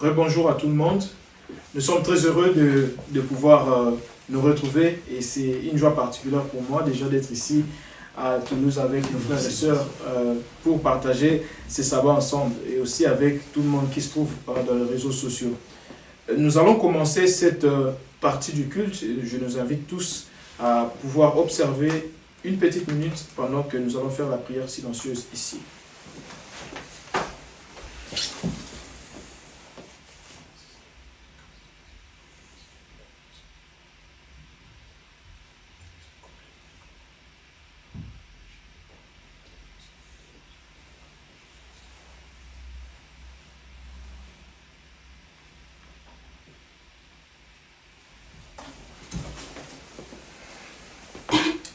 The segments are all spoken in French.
Rebonjour à tout le monde. Nous sommes très heureux de pouvoir nous retrouver et c'est une joie particulière pour moi déjà d'être ici à Toulouse avec nos frères et sœurs pour partager ces sabbats ensemble et aussi avec tout le monde qui se trouve dans les réseaux sociaux. Nous allons commencer cette partie du culte. Je nous invite tous à pouvoir observer une petite minute pendant que nous allons faire la prière silencieuse ici.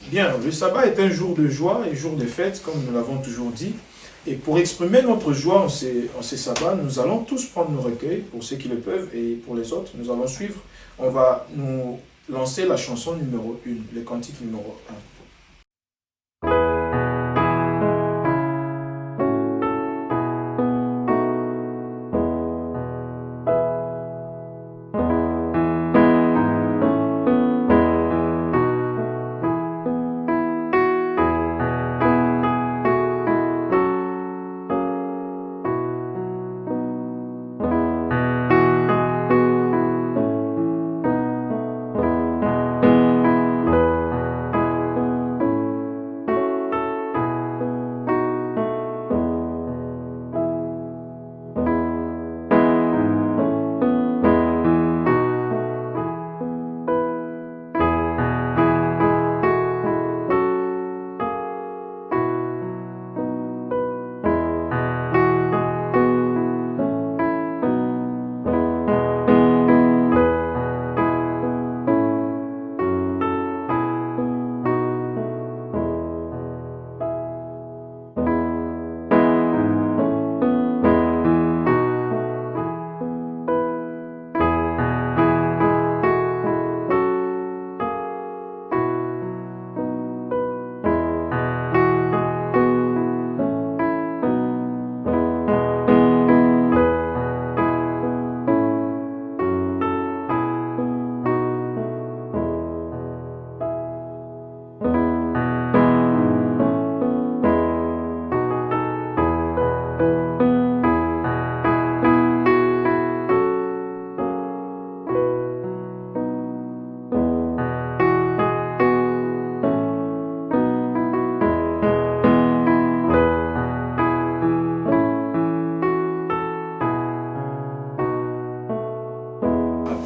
Bien, le sabbat est un jour de joie et jour de fête, comme nous l'avons toujours dit. Et pour exprimer notre joie en ces sabbats, nous allons tous prendre nos recueils, pour ceux qui le peuvent, et pour les autres, nous allons suivre. On va nous lancer la chanson numéro 1, le cantique numéro 1.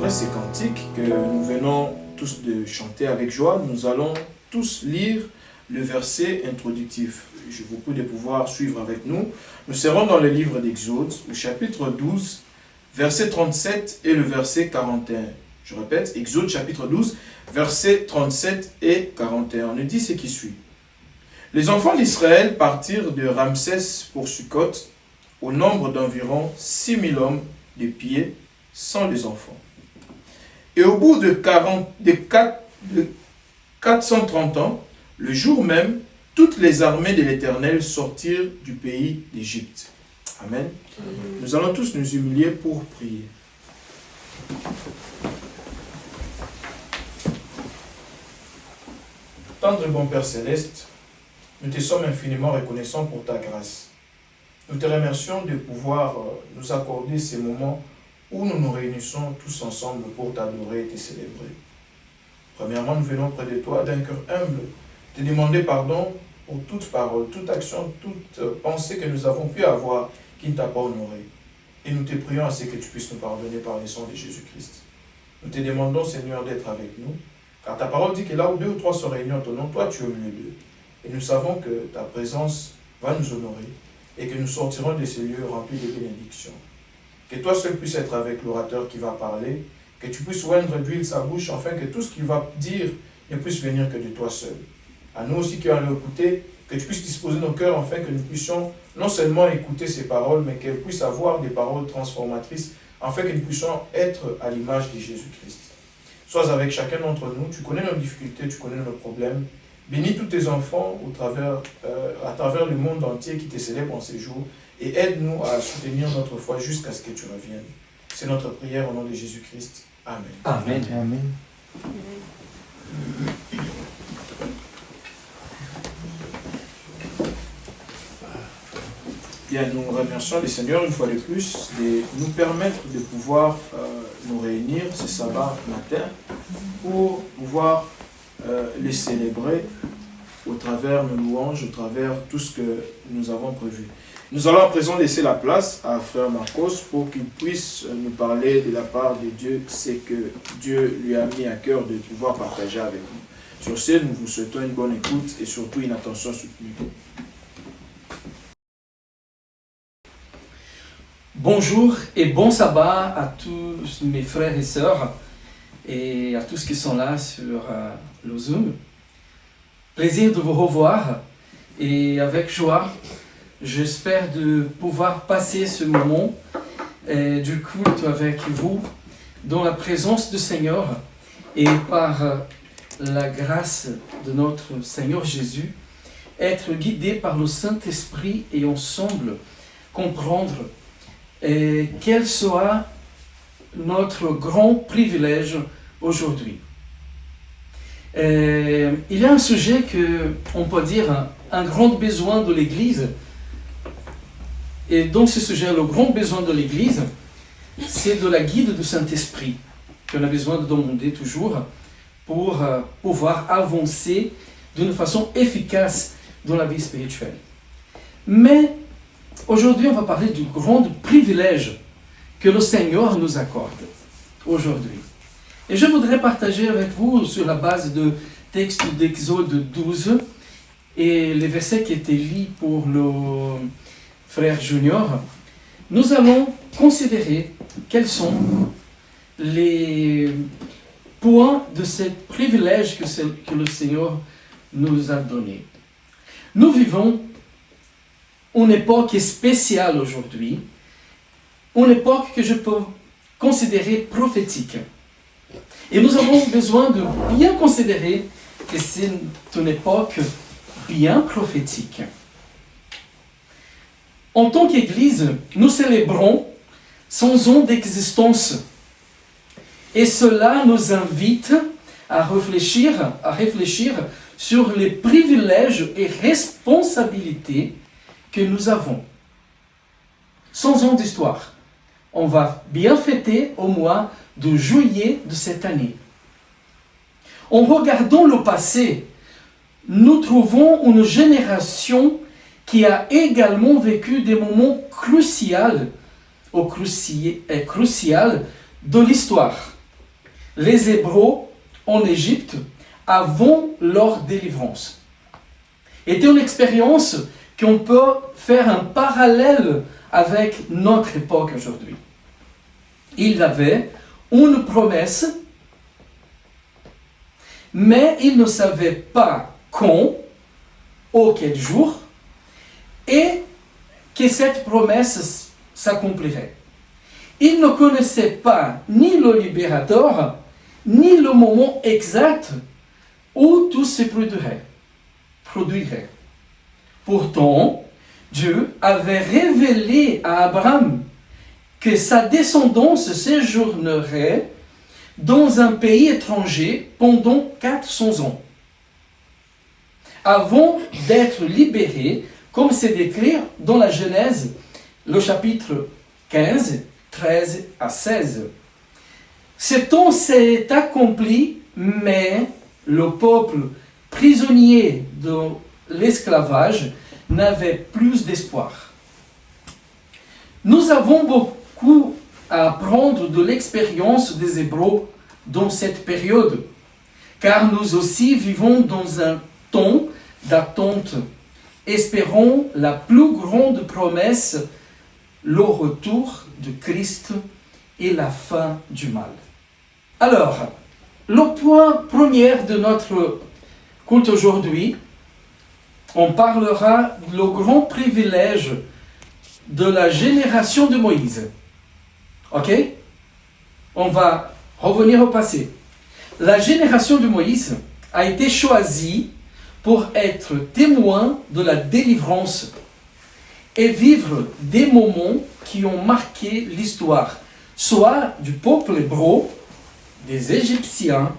Ces cantiques que nous venons tous de chanter avec joie, nous allons tous lire le verset introductif. Je vous prie de pouvoir suivre avec nous. Nous serons dans le livre d'Exode, au chapitre 12, verset 37 et le verset 41. Je répète, Exode chapitre 12, verset 37 et 41. On nous dit ce qui suit. Les enfants d'Israël partirent de Ramsès pour Sukkot au nombre d'environ 6000 hommes de pied, sans les enfants. Et au bout de 430 ans, le jour même, toutes les armées de l'Éternel sortirent du pays d'Égypte. Amen. Nous allons tous nous humilier pour prier. Tendre et bon Père Céleste, nous te sommes infiniment reconnaissants pour ta grâce. Nous te remercions de pouvoir nous accorder ces moments où nous nous réunissons tous ensemble pour t'adorer et te célébrer. Premièrement, nous venons près de toi d'un cœur humble, te demander pardon pour toute parole, toute action, toute pensée que nous avons pu avoir qui ne t'a pas honoré. Et nous te prions à ce que tu puisses nous pardonner par le sang de Jésus-Christ. Nous te demandons, Seigneur, d'être avec nous, car ta parole dit que là où 2 ou 3 sont réunis en ton nom, toi tu es au milieu d'eux. Et nous savons que ta présence va nous honorer et que nous sortirons de ces lieux remplis de bénédictions. Que toi seul puisses être avec l'orateur qui va parler, que tu puisses oindre d'huile sa bouche, afin que tout ce qu'il va dire ne puisse venir que de toi seul. À nous aussi qui allons écouter, que tu puisses disposer nos cœurs, afin que nous puissions non seulement écouter ces paroles, mais qu'elles puissent avoir des paroles transformatrices, afin que nous puissions être à l'image de Jésus-Christ. Sois avec chacun d'entre nous, tu connais nos difficultés, tu connais nos problèmes. Bénis tous tes enfants à travers le monde entier qui te célèbrent en ces jours, et aide-nous à soutenir notre foi jusqu'à ce que tu reviennes. C'est notre prière au nom de Jésus-Christ. Amen. Amen. Amen. Bien, nous remercions le Seigneur une fois de plus de nous permettre de pouvoir nous réunir ce sabbat matin pour pouvoir les célébrer au travers de nos louanges, au travers tout ce que nous avons prévu. Nous allons à présent laisser la place à Frère Marcos pour qu'il puisse nous parler de la part de Dieu, ce que Dieu lui a mis à cœur de pouvoir partager avec nous. Sur ce, nous vous souhaitons une bonne écoute et surtout une attention soutenue. Bonjour et bon sabbat à tous mes frères et sœurs et à tous qui sont là sur le Zoom. Plaisir de vous revoir et avec joie, j'espère de pouvoir passer ce moment du culte avec vous dans la présence du Seigneur et par la grâce de notre Seigneur Jésus, être guidé par le Saint-Esprit et ensemble comprendre quel sera notre grand privilège aujourd'hui. Il y a un sujet que, on peut dire, un grand besoin de l'Église. Et donc ce sujet, le grand besoin de l'Église, c'est de la guide du Saint-Esprit qu'on a besoin de demander toujours pour pouvoir avancer d'une façon efficace dans la vie spirituelle. Mais aujourd'hui, on va parler du grand privilège que le Seigneur nous accorde aujourd'hui. Et je voudrais partager avec vous sur la base de texte d'Exode 12 et les versets qui étaient lus pour le frère Junior. Nous allons considérer quels sont les points de ce privilège que le Seigneur nous a donné. Nous vivons une époque spéciale aujourd'hui, une époque que je peux considérer prophétique. Et nous avons besoin de bien considérer que c'est une époque bien prophétique. En tant qu'Église, nous célébrons 100 ans d'existence. Et cela nous invite à réfléchir sur les privilèges et responsabilités que nous avons. 100 ans d'histoire. On va bien fêter au mois de juillet de cette année. En regardant le passé, nous trouvons une génération qui a également vécu des moments cruciaux de l'histoire. Les Hébreux en Égypte, avant leur délivrance. Était une expérience qu'on peut faire un parallèle avec notre époque aujourd'hui. Ils avaient une promesse, mais ils ne savaient pas quand, ou quel jour, et que cette promesse s'accomplirait. Ils ne connaissaient pas ni le libérateur, ni le moment exact où tout se produirait. Pourtant, Dieu avait révélé à Abraham que sa descendance séjournerait dans un pays étranger pendant 400 ans, avant d'être libéré, comme c'est décrit dans la Genèse, le chapitre 15, 13 à 16. Ce temps s'est accompli, mais le peuple prisonnier de l'esclavage n'avait plus d'espoir. Nous avons beaucoup à apprendre de l'expérience des Hébreux dans cette période, car nous aussi vivons dans un temps d'attente, espérons la plus grande promesse, le retour de Christ et la fin du mal. Alors, le point premier de notre culte aujourd'hui, on parlera du grand privilège de la génération de Moïse. Ok? On va revenir au passé. La génération de Moïse a été choisie pour être témoin de la délivrance et vivre des moments qui ont marqué l'histoire, soit du peuple hébreu, des Égyptiens,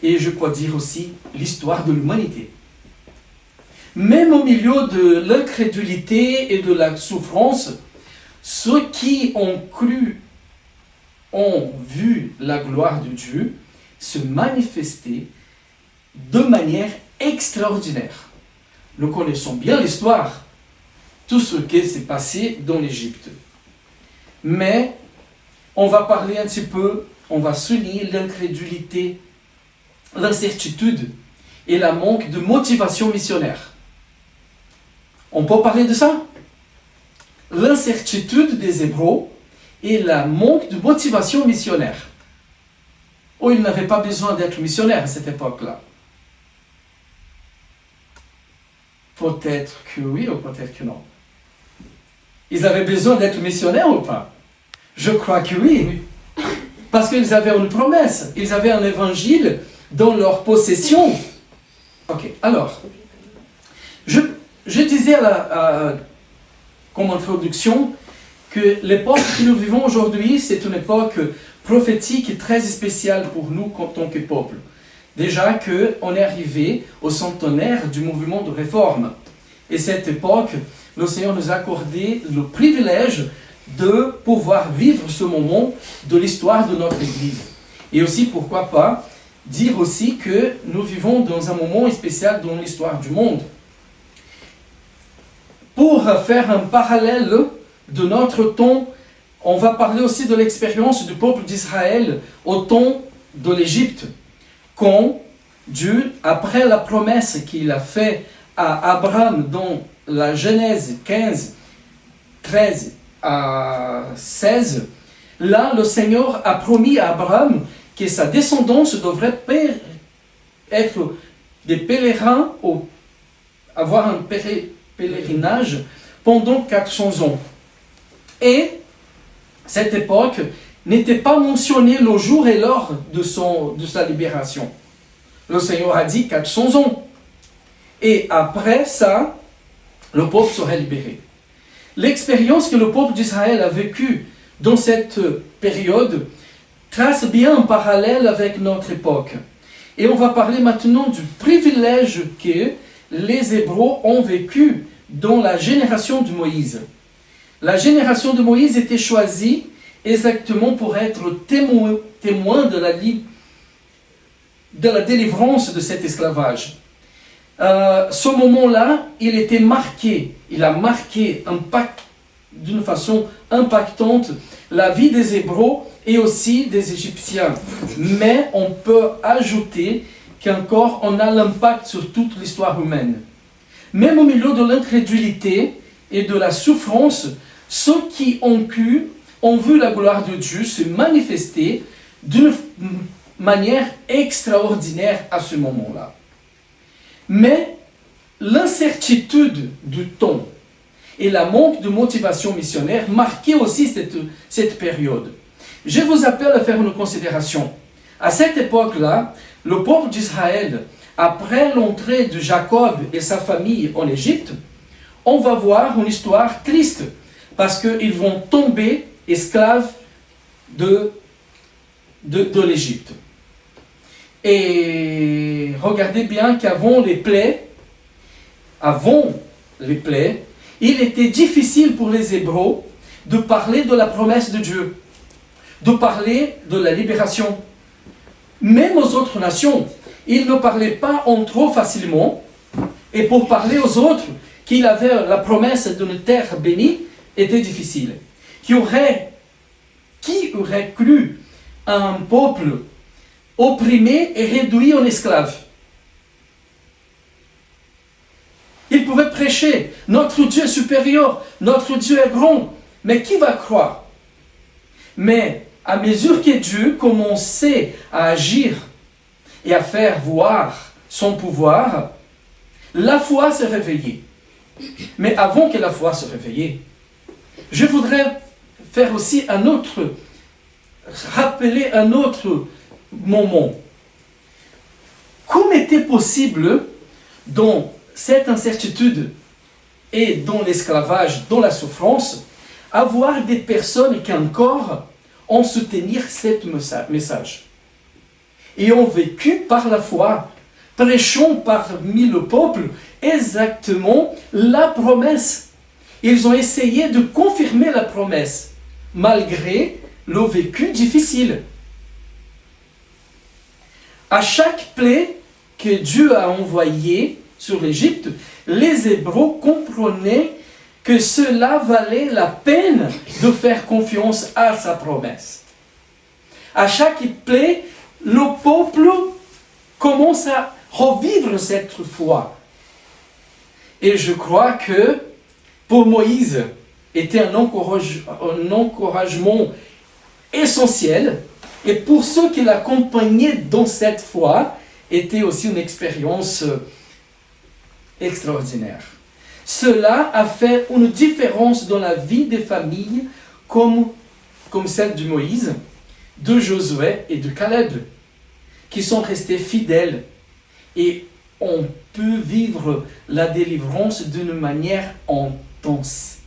et je peux dire aussi l'histoire de l'humanité. Même au milieu de l'incrédulité et de la souffrance, ceux qui ont cru, ont vu la gloire de Dieu se manifester de manière extraordinaire. Nous connaissons bien l'histoire, tout ce qui s'est passé dans l'Égypte. Mais on va parler un petit peu, on va souligner l'incrédulité, l'incertitude et le manque de motivation missionnaire. On peut parler de ça? L'incertitude des Hébreux et le manque de motivation missionnaire. Oh, ils n'avaient pas besoin d'être missionnaires à cette époque-là. Peut-être que oui ou peut-être que non. Ils avaient besoin d'être missionnaires ou pas? Je crois que oui. Parce qu'ils avaient une promesse, ils avaient un évangile dans leur possession. Ok, alors, je disais comme introduction que l'époque que nous vivons aujourd'hui, c'est une époque prophétique et très spéciale pour nous en tant que peuple. Déjà qu'on est arrivé au centenaire du mouvement de réforme. Et cette époque, le Seigneur nous a accordé le privilège de pouvoir vivre ce moment de l'histoire de notre Église. Et aussi, pourquoi pas, dire aussi que nous vivons dans un moment spécial dans l'histoire du monde. Pour faire un parallèle de notre temps, on va parler aussi de l'expérience du peuple d'Israël au temps de l'Égypte, quand Dieu, après la promesse qu'il a faite à Abraham dans la Genèse 15, 13 à 16, là le Seigneur a promis à Abraham que sa descendance devrait être des pèlerins, ou avoir un pèlerinage pendant 400 ans. Et cette époque n'était pas mentionnée le jour et l'heure de sa libération. Le Seigneur a dit 400 ans. Et après ça, le peuple serait libéré. L'expérience que le peuple d'Israël a vécue dans cette période trace bien un parallèle avec notre époque. Et on va parler maintenant du privilège que les Hébreux ont vécu dans la génération de Moïse. La génération de Moïse était choisie exactement pour être témoin de la délivrance de cet esclavage. Ce moment-là, il a marqué d'une façon impactante la vie des Hébreux et aussi des Égyptiens. Mais on peut ajouter qu'encore on a l'impact sur toute l'histoire humaine. Même au milieu de l'incrédulité et de la souffrance, ceux qui ont cru ont vu la gloire de Dieu se manifester d'une manière extraordinaire à ce moment-là. Mais l'incertitude du temps et le manque de motivation missionnaire marquaient aussi cette période. Je vous appelle à faire une considération. À cette époque-là, le peuple d'Israël, après l'entrée de Jacob et sa famille en Égypte, on va voir une histoire triste, parce qu'ils vont tomber esclaves de l'Égypte. Et regardez bien qu'avant les plaies, il était difficile pour les Hébreux de parler de la promesse de Dieu, de parler de la libération. Même aux autres nations, ils ne parlaient pas entre eux facilement, et pour parler aux autres qu'il avait la promesse d'une terre bénie était difficile. Qui aurait cru un peuple opprimé et réduit en esclave? Il pouvait prêcher, notre Dieu est supérieur, notre Dieu est grand, mais qui va croire? Mais à mesure que Dieu commençait à agir et à faire voir son pouvoir, la foi s'est réveillée. Mais avant que la foi se réveille, je voudrais faire aussi rappeler un autre moment. Comment était possible dans cette incertitude et dans l'esclavage, dans la souffrance, avoir des personnes qui encore ont soutenu ce message et ont vécu par la foi, prêchant parmi le peuple exactement la promesse. Ils ont essayé de confirmer la promesse, malgré le vécu difficile. À chaque plaie que Dieu a envoyée sur l'Égypte, les Hébreux comprenaient que cela valait la peine de faire confiance à sa promesse. À chaque plaie, le peuple commence à revivre cette foi. Et je crois que pour Moïse, était un encouragement essentiel, et pour ceux qui l'accompagnaient dans cette foi, était aussi une expérience extraordinaire. Cela a fait une différence dans la vie des familles comme celle de Moïse, de Josué et de Caleb, qui sont restés fidèles et ont pu vivre la délivrance d'une manière intense.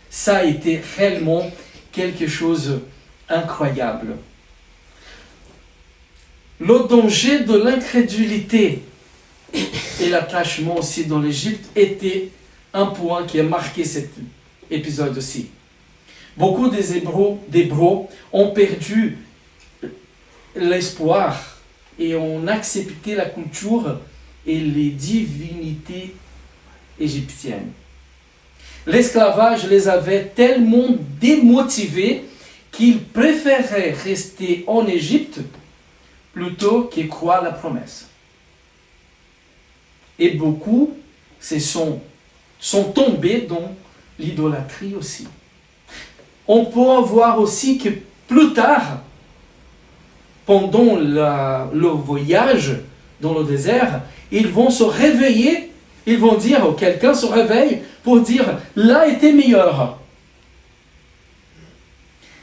Ça a été réellement quelque chose d'incroyable. Le danger de l'incrédulité et l'attachement aussi dans l'Égypte était un point qui a marqué cet épisode aussi. Beaucoup des Hébreux ont perdu l'espoir et ont accepté la culture et les divinités égyptiennes. L'esclavage les avait tellement démotivés qu'ils préféraient rester en Égypte plutôt que croire la promesse. Et beaucoup sont tombés dans l'idolâtrie aussi. On peut voir aussi que plus tard, pendant le voyage dans le désert, ils vont se réveiller, ils vont dire, quelqu'un se réveille pour dire, là était meilleur.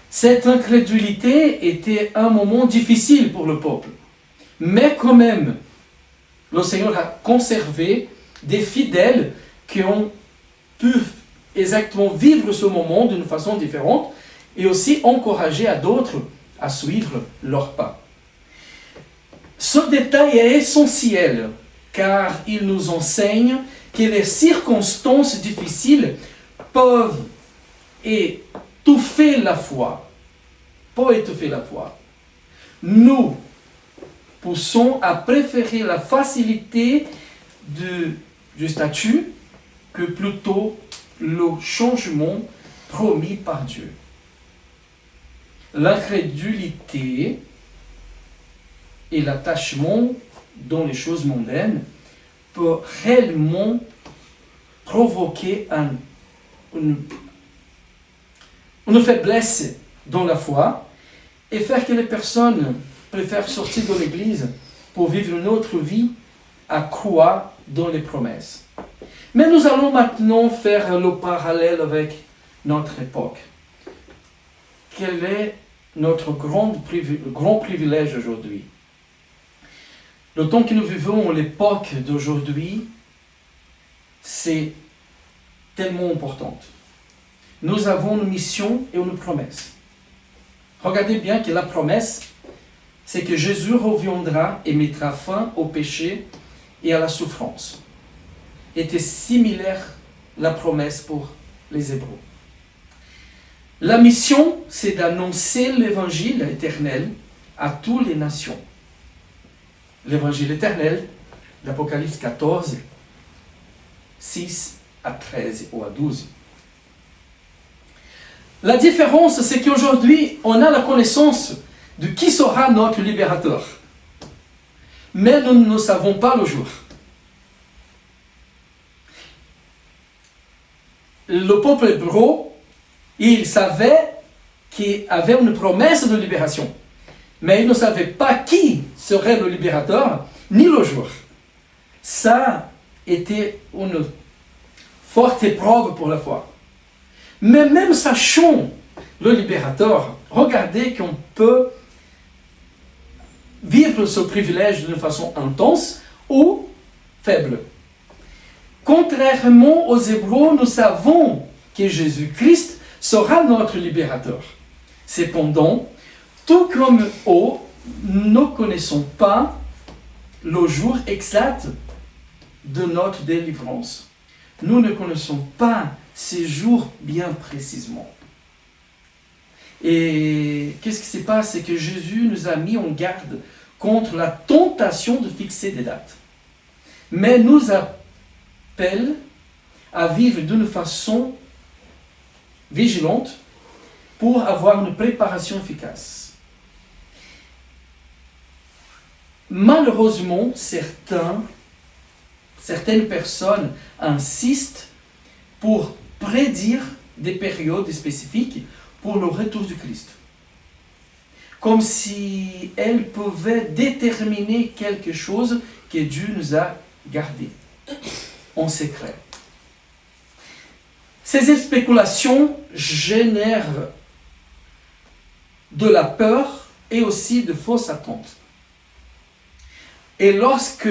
Cette incrédulité était un moment difficile pour le peuple. Mais quand même, le Seigneur a conservé des fidèles qui ont pu exactement vivre ce moment d'une façon différente et aussi encourager à d'autres à suivre leurs pas. Ce détail est essentiel car il nous enseigne que les circonstances difficiles peuvent étouffer la foi. Nous poussons à préférer la facilité du statut que plutôt le changement promis par Dieu. L'incrédulité et l'attachement dans les choses mondaines peut réellement provoquer une faiblesse dans la foi et faire que les personnes préfèrent sortir de l'église pour vivre une autre vie à croire dans les promesses. Mais nous allons maintenant faire le parallèle avec notre époque. Quel est notre grand privilège aujourd'hui? Le temps que nous vivons, l'époque d'aujourd'hui, c'est tellement important. Nous avons une mission et une promesse. Regardez bien que la promesse, c'est que Jésus reviendra et mettra fin au péché et à la souffrance. Était similaire la promesse pour les Hébreux. La mission, c'est d'annoncer l'évangile éternel à toutes les nations. L'évangile éternel d'Apocalypse 14, 6 à 13 ou à 12. La différence, c'est qu'aujourd'hui, on a la connaissance de qui sera notre libérateur. Mais nous ne savons pas le jour. Le peuple hébreu, il savait qu'il avait une promesse de libération. Mais il ne savait pas qui serait le libérateur, ni le jour. Ça était une forte épreuve pour la foi. Mais même sachant le libérateur, regardez qu'on peut vivre ce privilège d'une façon intense ou faible. Contrairement aux Hébreux, nous savons que Jésus-Christ sera notre libérateur. Cependant, tout comme eux, nous ne connaissons pas le jour exact de notre délivrance. Nous ne connaissons pas ces jours bien précisément. Et qu'est-ce qui se passe? C'est que Jésus nous a mis en garde contre la tentation de fixer des dates. Mais nous appelle à vivre d'une façon vigilante pour avoir une préparation efficace. Malheureusement, certaines personnes insistent pour prédire des périodes spécifiques pour le retour du Christ. Comme si elles pouvaient déterminer quelque chose que Dieu nous a gardé en secret. Ces spéculations génèrent de la peur et aussi de fausses attentes. Et lorsque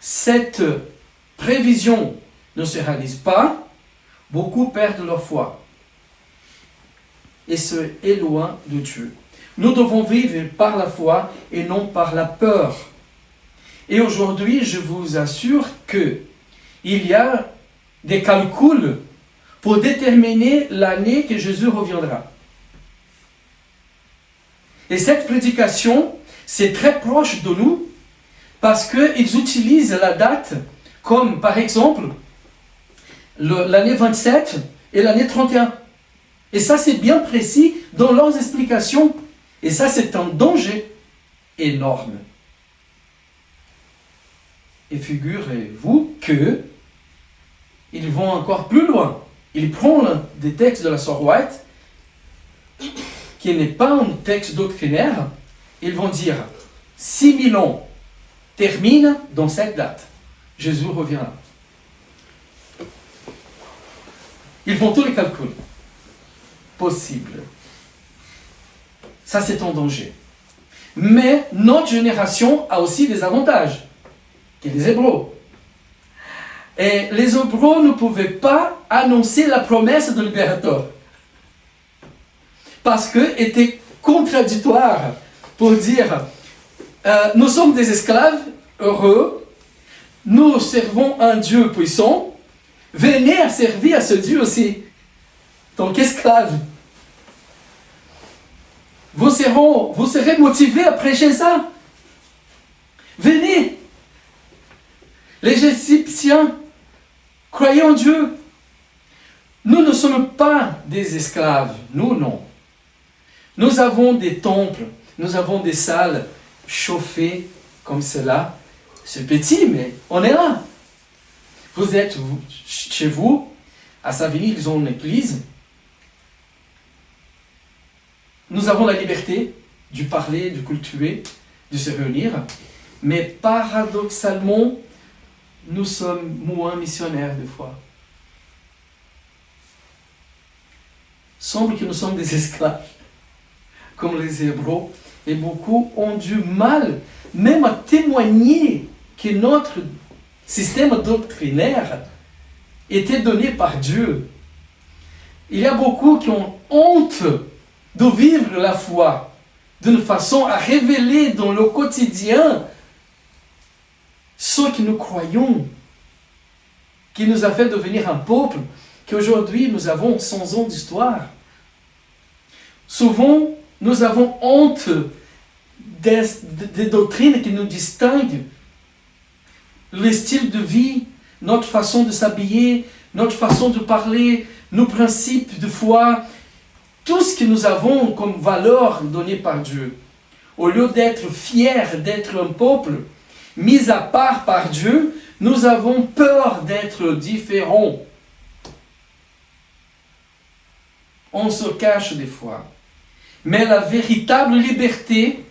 cette prévision ne se réalise pas, beaucoup perdent leur foi et se éloignent de Dieu. Nous devons vivre par la foi et non par la peur. Et aujourd'hui, je vous assure qu'il y a des calculs pour déterminer l'année que Jésus reviendra. Et cette prédication, c'est très proche de nous parce qu'ils utilisent la date comme, par exemple, l'année 27 et l'année 31. Et ça, c'est bien précis dans leurs explications. Et ça, c'est un danger énorme. Et figurez-vous qu'ils vont encore plus loin. Ils prennent des textes de la Sœur White, qui n'est pas un texte doctrinaire. Ils vont dire 6000 ans terminent dans cette date. Jésus reviendra. Ils font tous les calculs possibles. Ça, c'est un danger. Mais notre génération a aussi des avantages, que les Hébreux. Et les Hébreux ne pouvaient pas annoncer la promesse de libérateur. Parce que était contradictoire pour dire nous sommes des esclaves heureux, nous servons un Dieu puissant, venez à servir à ce Dieu aussi. Donc esclaves. Vous serez motivés à prêcher ça. Venez. Les Égyptiens croyaient en Dieu. Nous ne sommes pas des esclaves. Nous, non. Nous avons des temples, nous avons des salles chauffées comme cela. C'est petit, mais on est là. Vous êtes chez vous, à Savigny, ils ont une église. Nous avons la liberté de parler, de cultiver, de se réunir, mais paradoxalement, nous sommes moins missionnaires des fois. Semble que nous sommes des esclaves, comme les Hébreux, et beaucoup ont du mal même à témoigner que notre système doctrinaire était donné par Dieu. Il y a beaucoup qui ont honte de vivre la foi d'une façon à révéler dans le quotidien ce que nous croyons, qui nous a fait devenir un peuple qu'aujourd'hui nous avons 100 ans d'histoire. Souvent, nous avons honte des doctrines qui nous distinguent, le style de vie, notre façon de s'habiller, notre façon de parler, nos principes de foi, tout ce que nous avons comme valeur donnée par Dieu. Au lieu d'être fiers d'être un peuple mis à part par Dieu, nous avons peur d'être différents. On se cache des fois. Mais la véritable liberté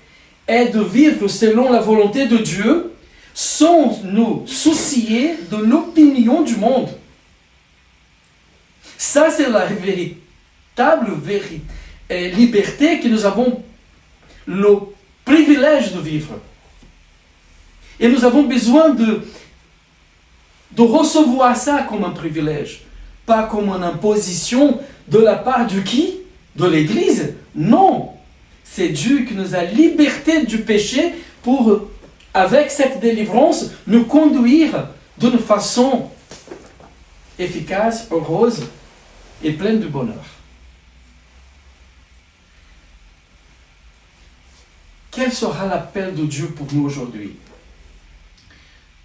est de vivre selon la volonté de Dieu sans nous soucier de l'opinion du monde. Ça, c'est la véritable liberté que nous avons le privilège de vivre. Et nous avons besoin de recevoir ça comme un privilège, pas comme une imposition de la part de qui? De l'Église Non, c'est Dieu qui nous a libérés du péché pour, avec cette délivrance, nous conduire d'une façon efficace, heureuse et pleine de bonheur. Quel sera l'appel de Dieu pour nous aujourd'hui?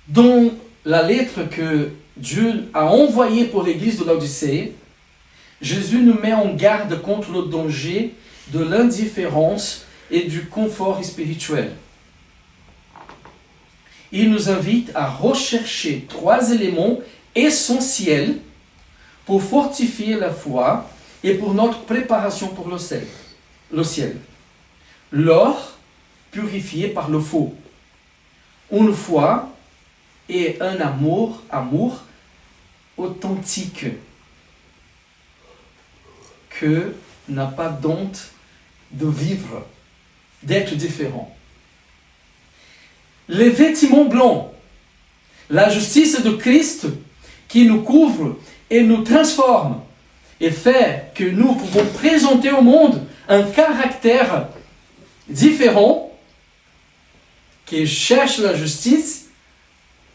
Dans la lettre que Dieu a envoyée pour l'église de l'Odyssée, Jésus nous met en garde contre le danger de l'indifférence et du confort spirituel. Il nous invite à rechercher 3 éléments essentiels pour fortifier la foi et pour notre préparation pour le ciel. L'or purifié par le feu. Une foi et un amour authentique que n'a pas d'honte de vivre, d'être différent. Les vêtements blancs, la justice de Christ qui nous couvre et nous transforme et fait que nous pouvons présenter au monde un caractère différent qui cherche la justice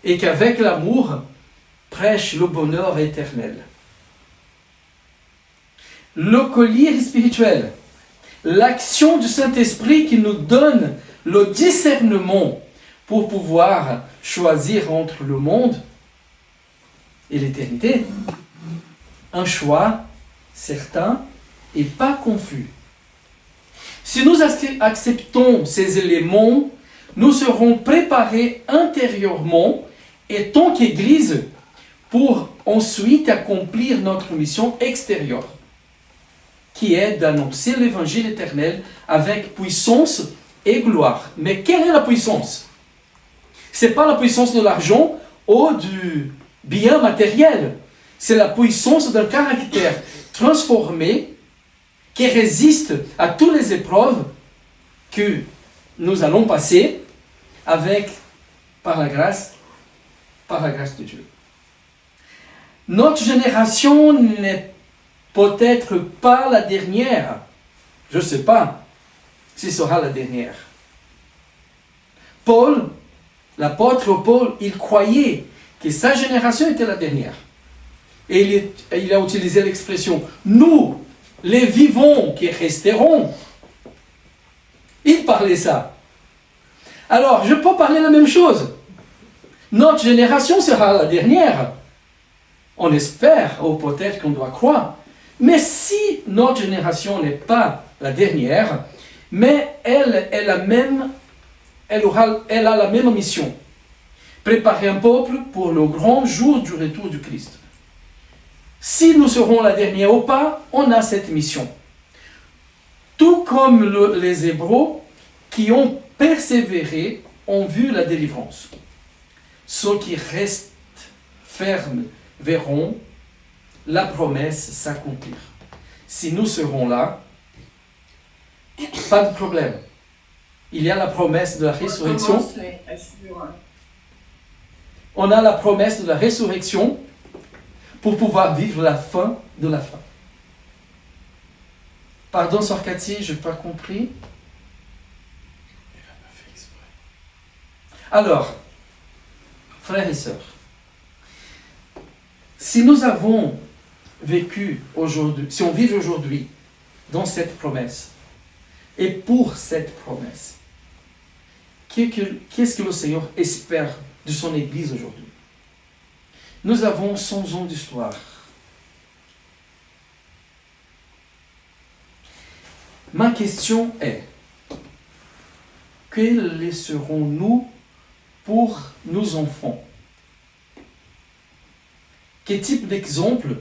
et qu'avec l'amour prêche le bonheur éternel. Le collier spirituel, l'action du Saint-Esprit qui nous donne le discernement pour pouvoir choisir entre le monde et l'éternité. Un choix certain et pas confus. Si nous acceptons ces éléments, nous serons préparés intérieurement et tant qu'Église pour ensuite accomplir notre mission extérieure, qui est d'annoncer l'évangile éternel avec puissance et gloire. Mais quelle est la puissance? Ce n'est pas la puissance de l'argent ou du bien matériel. C'est la puissance d'un caractère transformé qui résiste à toutes les épreuves que nous allons passer par la grâce de Dieu. Notre génération n'est peut-être pas la dernière. Je ne sais pas si ce sera la dernière. Paul, l'apôtre Paul, il croyait que sa génération était la dernière. Et il a utilisé l'expression « nous, les vivants qui resteront ». Il parlait ça. Alors, je peux parler la même chose. Notre génération sera la dernière. On espère, ou peut-être qu'on doit croire. Mais si notre génération n'est pas la dernière, mais elle a la même mission. Préparer un peuple pour le grand jour du retour du Christ. Si nous serons la dernière ou pas, on a cette mission. Tout comme les Hébreux qui ont persévéré ont vu la délivrance. Ceux qui restent fermes verront la promesse s'accomplir. Si nous serons là, pas de problème. Il y a la promesse de la résurrection. On a la promesse de la résurrection pour pouvoir vivre la fin de la fin. Pardon, Sœur Cathy, je n'ai pas compris. Alors, frères et sœurs, si nous avons vécu aujourd'hui, si on vit aujourd'hui dans cette promesse, et pour cette promesse, qu'est-ce que le Seigneur espère de son Église aujourd'hui? Nous avons 100 ans d'histoire. Ma question est, que laisserons-nous pour nos enfants? Quel type d'exemple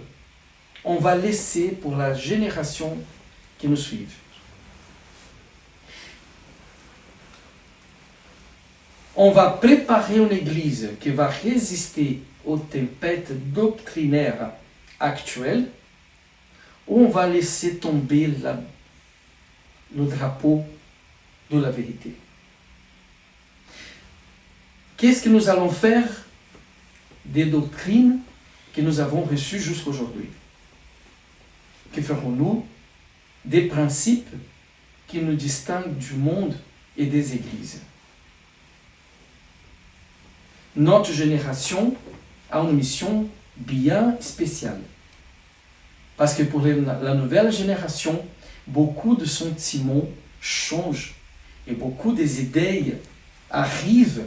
on va laisser pour la génération qui nous suit? On va préparer une église qui va résister aux tempêtes doctrinaires actuelles, ou on va laisser tomber le drapeau de la vérité? Qu'est-ce que nous allons faire des doctrines que nous avons reçues jusqu'aujourd'hui? Que ferons-nous des principes qui nous distingue du monde et des églises. Notre génération a une mission bien spéciale. Parce que pour la nouvelle génération, beaucoup de sentiments changent et beaucoup des idées arrivent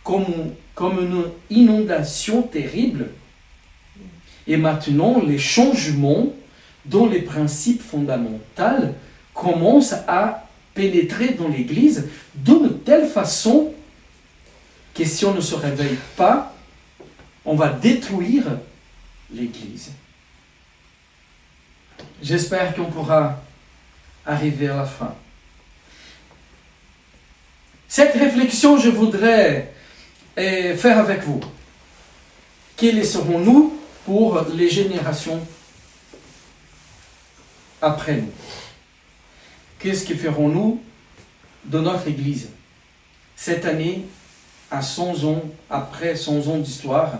comme une inondation terrible. Et maintenant, les changements dans les principes fondamentaux commencent à pénétrer dans l'Église d'une telle façon que si on ne se réveille pas, on va détruire l'Église. J'espère qu'on pourra arriver à la fin. Cette réflexion, je voudrais faire avec vous. Quels serons-nous pour les générations après nous? Qu'est-ce que ferons-nous de notre Église? Cette année, à 100 ans, après 100 ans d'histoire,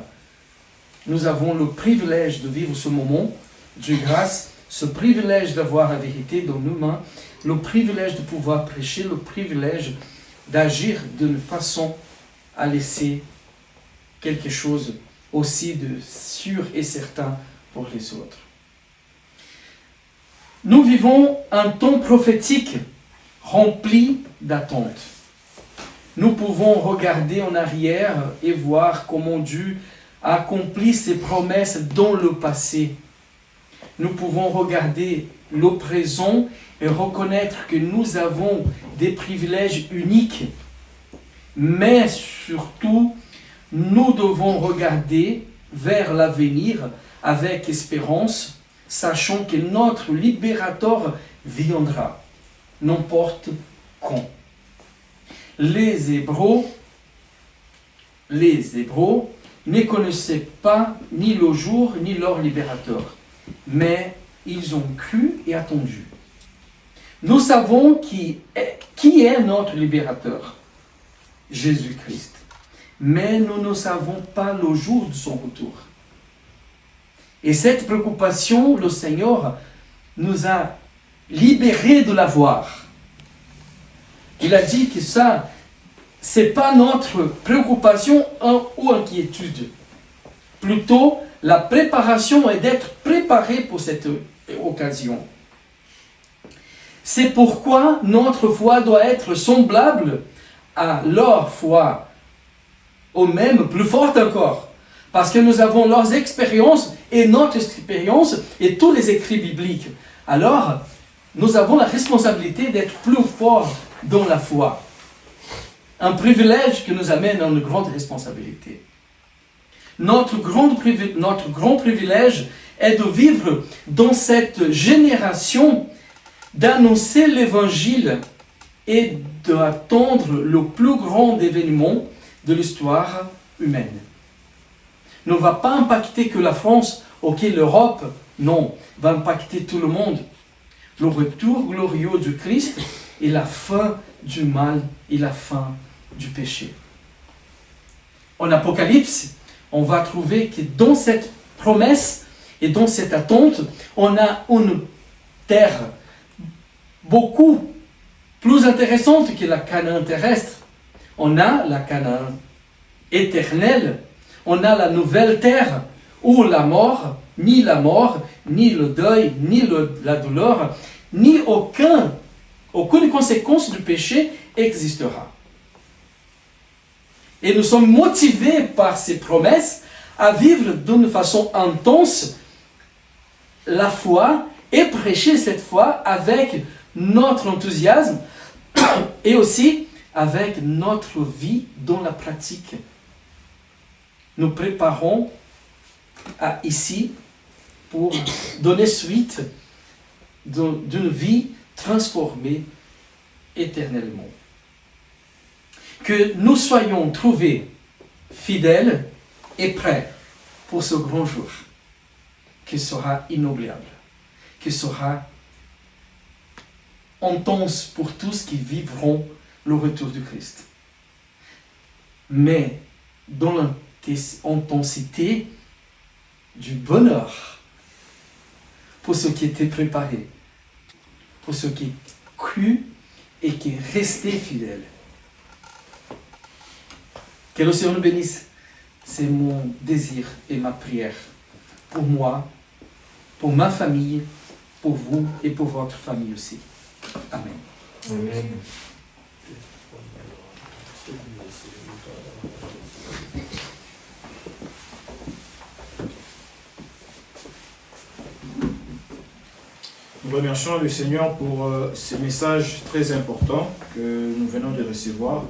nous avons le privilège de vivre ce moment de grâce, ce privilège d'avoir la vérité dans nos mains, le privilège de pouvoir prêcher, le privilège d'agir d'une façon à laisser quelque chose aussi de sûr et certain pour les autres. Nous vivons un temps prophétique rempli d'attentes. Nous pouvons regarder en arrière et voir comment Dieu a accompli ses promesses dans le passé. Nous pouvons regarder le présent et reconnaître que nous avons des privilèges uniques. Mais surtout, nous devons regarder vers l'avenir avec espérance, sachant que notre libérateur viendra, n'importe quand. Les Hébreux ne connaissaient pas ni le jour ni leur libérateur, mais ils ont cru et attendu. Nous savons qui est notre libérateur, Jésus-Christ, mais nous ne savons pas le jour de son retour. Et cette préoccupation, le Seigneur nous a libérés de la voir. Il a dit que ça, c'est pas notre préoccupation ou inquiétude. Plutôt, la préparation est d'être préparé pour cette occasion. C'est pourquoi notre foi doit être semblable à leur foi, ou même plus forte encore. Parce que nous avons leurs expériences et notre expérience et tous les écrits bibliques. Alors, nous avons la responsabilité d'être plus forts dans la foi. Un privilège qui nous amène à une grande responsabilité. Notre grand privilège est de vivre dans cette génération, d'annoncer l'évangile et d'attendre le plus grand événement de l'histoire humaine. Ne va pas impacter que la France, l'Europe, non, va impacter tout le monde. Le retour glorieux du Christ et la fin du mal et la fin du péché. En Apocalypse, on va trouver que dans cette promesse et dans cette attente, on a une terre beaucoup plus intéressante que la Canaan terrestre. On a la Canaan éternelle, on a la nouvelle terre où la mort, ni le deuil, ni la douleur, ni aucune conséquence du péché existera. Et nous sommes motivés par ces promesses à vivre d'une façon intense la foi et prêcher cette foi avec notre enthousiasme et aussi avec notre vie dans la pratique. Nous préparons ici pour donner suite d'une vie transformée éternellement. Que nous soyons trouvés fidèles et prêts pour ce grand jour qui sera inoubliable, qui sera intense pour tous qui vivront le retour du Christ. Mais dans l'intensité du bonheur pour ceux qui étaient préparés, pour ceux qui crurent et qui est resté fidèle. Que le Seigneur nous bénisse. C'est mon désir et ma prière pour moi, pour ma famille, pour vous et pour votre famille aussi. Amen. Amen. Nous remercions le Seigneur pour ce message très important que nous venons de recevoir.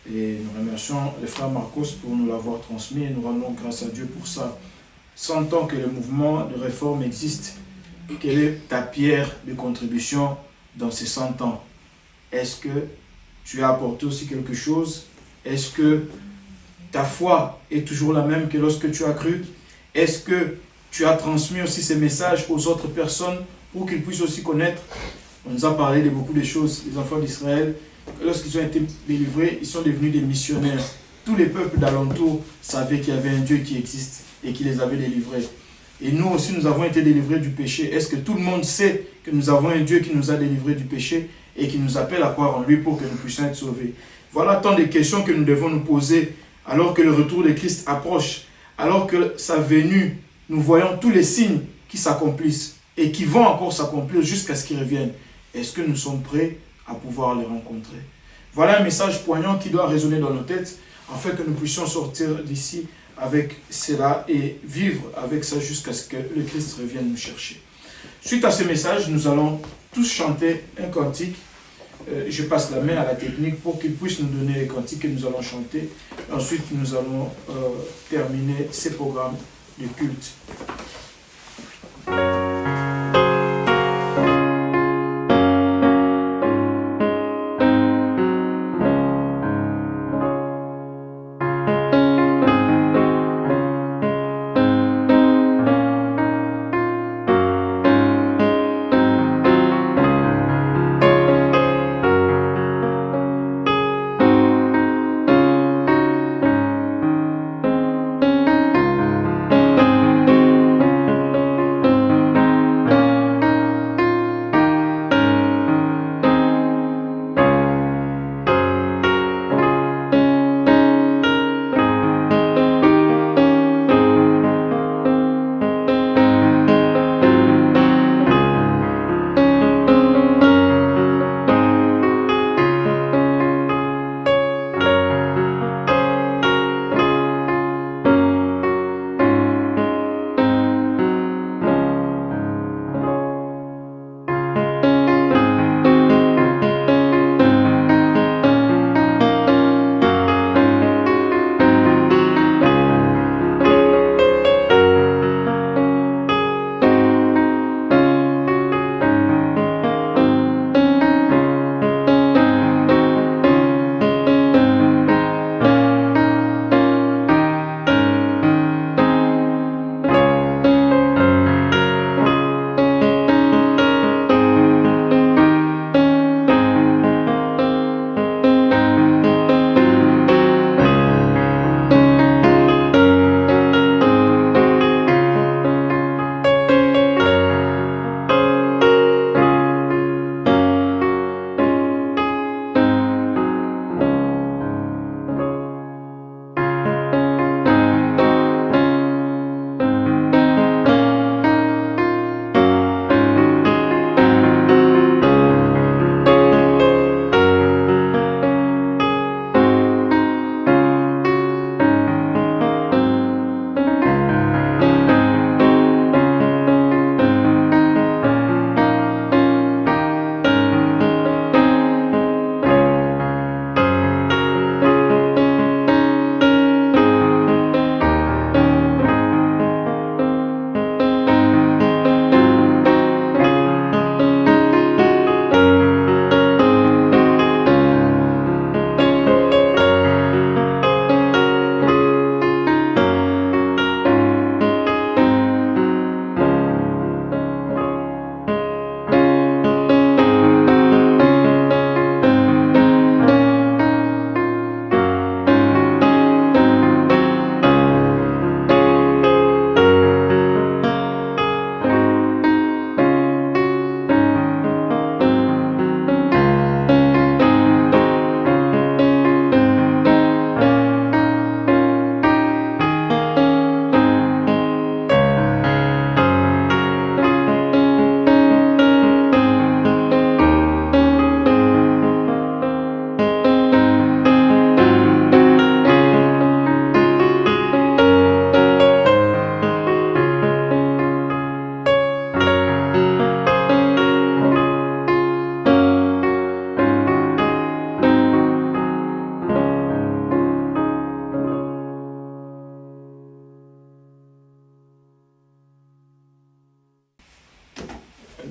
Et nous remercions le frère Marcos pour nous l'avoir transmis et nous rendons grâce à Dieu pour ça. 100 ans que le mouvement de réforme existe, quelle est ta pierre de contribution dans ces 100 ans? Est-ce que tu as apporté aussi quelque chose? Est-ce que ta foi est toujours la même que lorsque tu as cru? Est-ce que tu as transmis aussi ces messages aux autres personnes pour qu'ils puissent aussi connaître? On nous a parlé de beaucoup de choses. Les enfants d'Israël, lorsqu'ils ont été délivrés, ils sont devenus des missionnaires. Tous les peuples d'alentour savaient qu'il y avait un Dieu qui existe et qui les avait délivrés. Et nous aussi, nous avons été délivrés du péché. Est-ce que tout le monde sait que nous avons un Dieu qui nous a délivrés du péché et qui nous appelle à croire en lui pour que nous puissions être sauvés? Voilà tant de questions que nous devons nous poser alors que le retour de Christ approche, alors que sa venue, nous voyons tous les signes qui s'accomplissent et qui vont encore s'accomplir jusqu'à ce qu'ils reviennent. Est-ce que nous sommes prêts à pouvoir les rencontrer? Voilà un message poignant qui doit résonner dans nos têtes afin que nous puissions sortir d'ici avec cela et vivre avec ça jusqu'à ce que le Christ revienne nous chercher. Suite à ce message, nous allons tous chanter un cantique. Je passe la main à la technique pour qu'il puisse nous donner les cantiques que nous allons chanter. Ensuite, nous allons terminer ces programmes de culte.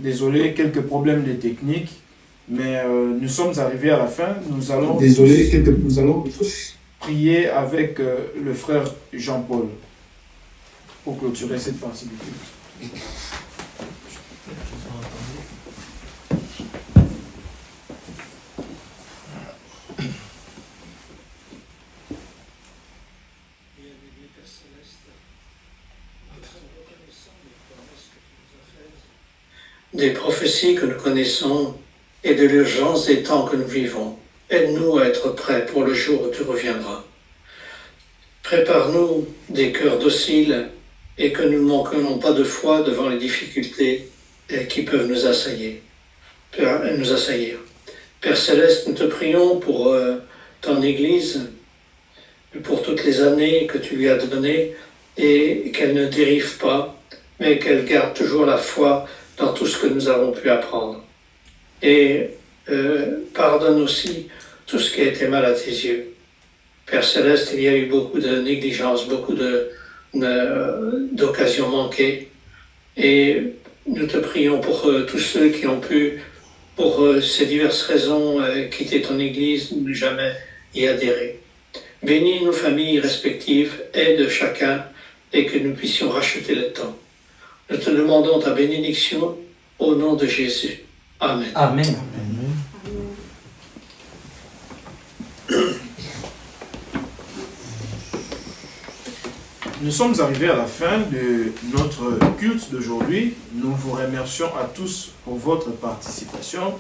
Désolé, quelques problèmes de technique, mais nous sommes arrivés à la fin. Nous allons prier avec le frère Jean-Paul pour clôturer cette partie du culte. Des prophéties que nous connaissons et de l'urgence des temps que nous vivons. Aide-nous à être prêts pour le jour où tu reviendras. Prépare-nous des cœurs dociles et que nous ne manquons pas de foi devant les difficultés qui peuvent nous assaillir. Père Céleste, nous te prions pour ton Église, pour toutes les années que tu lui as données et qu'elle ne dérive pas, mais qu'elle garde toujours la foi dans tout ce que nous avons pu apprendre. Et pardonne aussi tout ce qui a été mal à tes yeux. Père Céleste, il y a eu beaucoup de négligence, beaucoup d'occasions manquées. Et nous te prions pour tous ceux qui ont pu, pour ces diverses raisons, quitter ton Église ou ne jamais y adhérer. Bénis nos familles respectives, aide chacun et que nous puissions racheter le temps. Nous te demandons ta bénédiction au nom de Jésus. Amen. Amen. Nous sommes arrivés à la fin de notre culte d'aujourd'hui. Nous vous remercions à tous pour votre participation,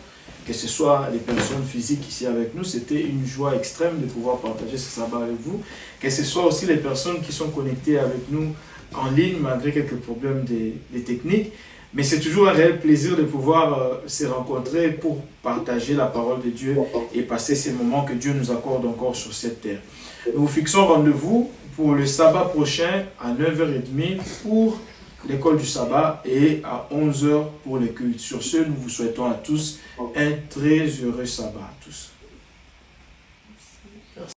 que ce soit les personnes physiques ici avec nous. C'était une joie extrême de pouvoir partager ce sabbat avec vous. Que ce soit aussi les personnes qui sont connectées avec nous en ligne, malgré quelques problèmes de techniques. Mais c'est toujours un réel plaisir de pouvoir se rencontrer pour partager la parole de Dieu et passer ces moments que Dieu nous accorde encore sur cette terre. Nous vous fixons rendez-vous pour le sabbat prochain à 9h30 pour l'école du sabbat et à 11h pour le culte. Sur ce, nous vous souhaitons à tous un très heureux sabbat à tous. Merci.